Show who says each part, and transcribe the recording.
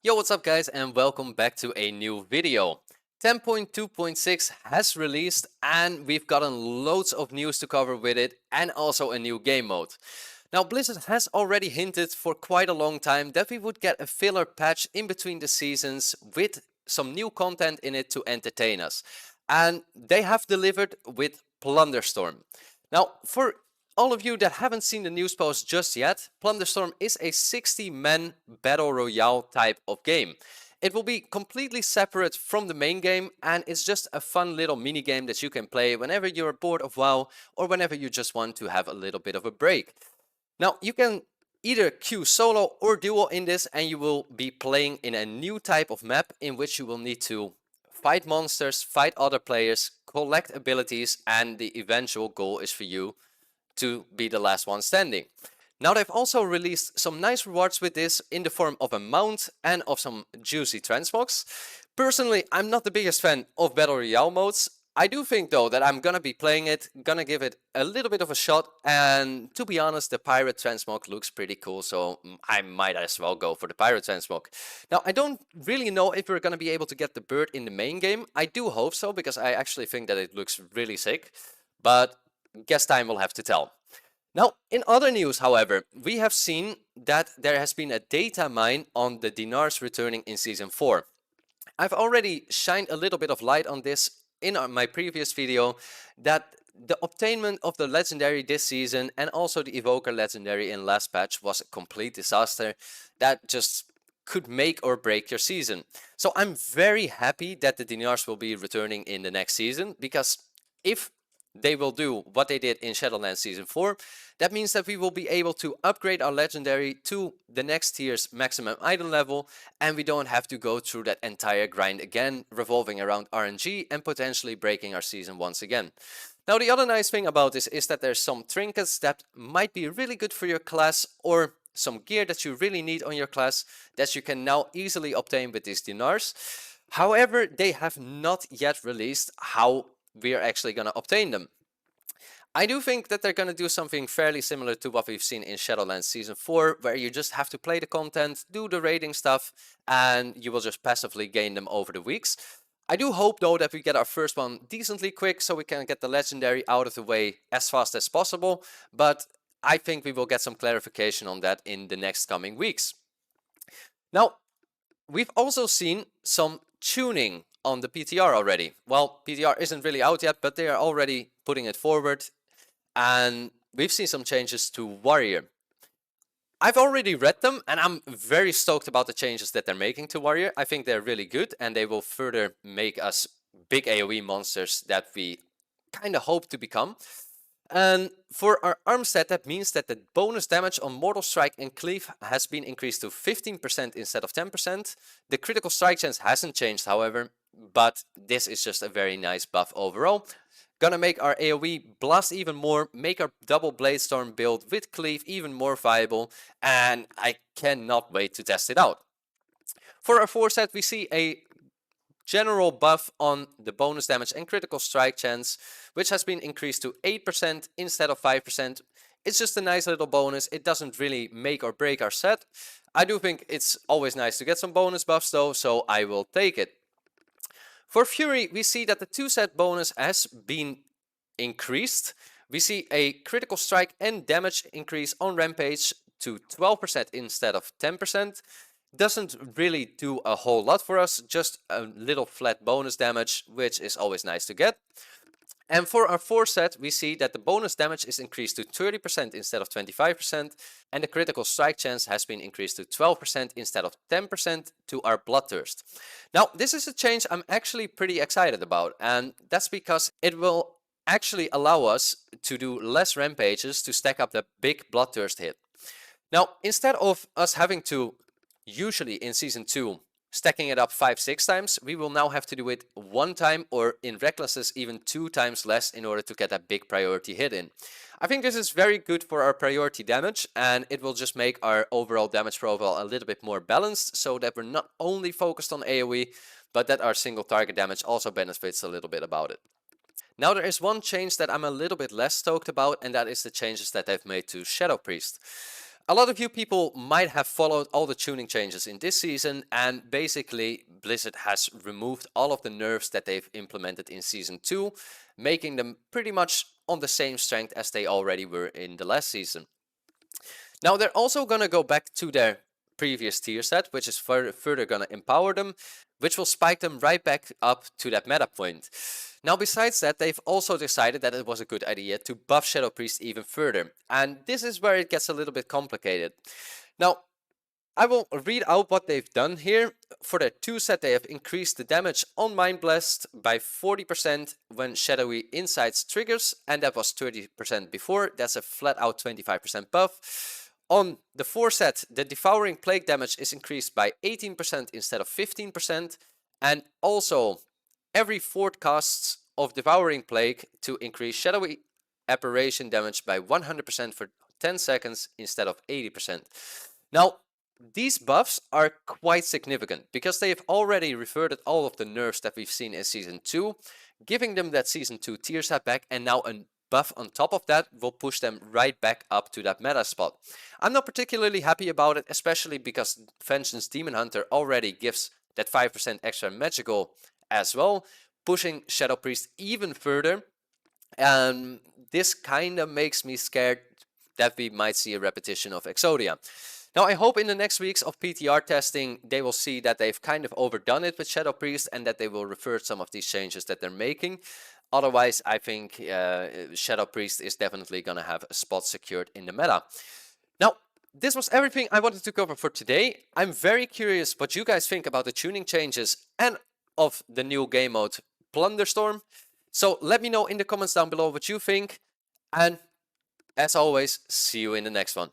Speaker 1: Yo, what's up guys, and welcome back to a new video. 10.2.6 has released and we've gotten loads of news to cover with it and also a new game mode. Now Blizzard has already hinted for quite a long time that we would get a filler patch in between the seasons with some new content in it to entertain us. And they have delivered with Plunderstorm. Now for all of you that haven't seen the news post just yet, Plunderstorm is a 60-man battle royale type of game. It will be completely separate from the main game and it's just a fun little mini game that you can play whenever you're bored of WoW or whenever you just want to have a little bit of a break. Now you can either queue solo or duo in this and you will be playing in a new type of map in which you will need to fight monsters, fight other players, collect abilities, and the eventual goal is for you to be the last one standing. Now they've also released some nice rewards with this in the form of a mount and of some juicy transmogs. Personally, I'm not the biggest fan of Battle Royale modes. I do think though that I'm gonna be playing it, gonna give it a little bit of a shot, and to be honest, the pirate transmog looks pretty cool, so I might as well go for the pirate transmog. Now I don't really know if we're gonna be able to get the bird in the main game. I do hope so, because I actually think that it looks really sick, but guess time will have to tell. Now, in other news, however, we have seen that there has been a data mine on the Dinars Returning in Season 4. I've already shined a little bit of light on this in my previous video, that the obtainment of the legendary this season and also the Evoker legendary in last patch was a complete disaster that just could make or break your season. So I'm very happy that the Dinars will be returning in the next season, because if they will do what they did in Shadowlands Season 4, that means that we will be able to upgrade our legendary to the next tier's maximum item level, and we don't have to go through that entire grind again, revolving around RNG and potentially breaking our season once again. Now the other nice thing about this is that there's some trinkets that might be really good for your class, or some gear that you really need on your class that you can now easily obtain with these dinars. However, they have not yet released how we are actually going to obtain them. I do think that they're going to do something fairly similar to what we've seen in Shadowlands Season 4, where you just have to play the content, do the raiding stuff, and you will just passively gain them over the weeks. I do hope though that we get our first one decently quick so we can get the legendary out of the way as fast as possible, but I think we will get some clarification on that in the next coming weeks. Now, we've also seen some tuning on the PTR already. Well, PTR isn't really out yet, but they are already putting it forward, and we've seen some changes to Warrior. I've already read them and I'm very stoked about the changes that they're making to Warrior. I think they're really good and they will further make us big AoE monsters that we kind of hope to become. And for our arm stat, that means that the bonus damage on Mortal Strike and Cleave has been increased to 15% instead of 10%. The critical strike chance hasn't changed, however, but this is just a very nice buff overall. Gonna make our AoE blast even more, make our double Bladestorm build with Cleave even more viable, and I cannot wait to test it out. For our 4 set, we see a general buff on the bonus damage and critical strike chance, which has been increased to 8% instead of 5%. It's just a nice little bonus. It doesn't really make or break our set. I do think it's always nice to get some bonus buffs though, so I will take it. For Fury, we see that the 2-set bonus has been increased. We see a critical strike and damage increase on Rampage to 12% instead of 10%. Doesn't really do a whole lot for us, just a little flat bonus damage, which is always nice to get. And for our 4 set, we see that the bonus damage is increased to 30% instead of 25%, and the critical strike chance has been increased to 12% instead of 10% to our Bloodthirst. Now, this is a change I'm actually pretty excited about, and that's because it will actually allow us to do less rampages to stack up the big Bloodthirst hit. Now, instead of us having to, usually in Season 2, stacking it up 5-6 times, we will now have to do it 1 time, or in Recklessness even 2 times less, in order to get that big priority hit in. I think this is very good for our priority damage, and it will just make our overall damage profile a little bit more balanced, so that we're not only focused on AoE, but that our single target damage also benefits a little bit about it. Now there is one change that I'm a little bit less stoked about, and that is the changes that they've made to Shadow Priest. a lot of you people might have followed all the tuning changes in this season, and basically Blizzard has removed all of the nerfs that they've implemented in Season 2, making them pretty much on the same strength as they already were in the last season. Now they're also going to go back to their previous tier set, which is further going to empower them, which will spike them right back up to that meta point. Now besides that, they've also decided that it was a good idea to buff Shadow Priest even further, and this is where it gets a little bit complicated. Now, I will read out what they've done here. For their 2 set, they have increased the damage on Mind Blast by 40% when Shadowy Insights triggers, and that was 30% before. That's a flat out 25% buff. On the 4 set, the Devouring Plague damage is increased by 18% instead of 15%, and also every 4 casts of Devouring Plague to increase Shadowy Apparition damage by 100% for 10 seconds instead of 80%. Now, these buffs are quite significant because they have already reverted all of the nerfs that we've seen in Season 2, giving them that Season 2 tier set back, and now a buff on top of that will push them right back up to that meta spot. I'm not particularly happy about it, especially because Vengeance Demon Hunter already gives that 5% extra magical as well, pushing Shadow Priest even further. And this kind of makes me scared that we might see a repetition of Exodia. Now, I hope in the next weeks of PTR testing, they will see that they've kind of overdone it with Shadow Priest and that they will revert some of these changes that they're making. Otherwise, I think Shadow Priest is definitely going to have a spot secured in the meta. Now, this was everything I wanted to cover for today. I'm very curious what you guys think about the tuning changes and of the new game mode Plunderstorm. So let me know in the comments down below what you think. And as always, see you in the next one.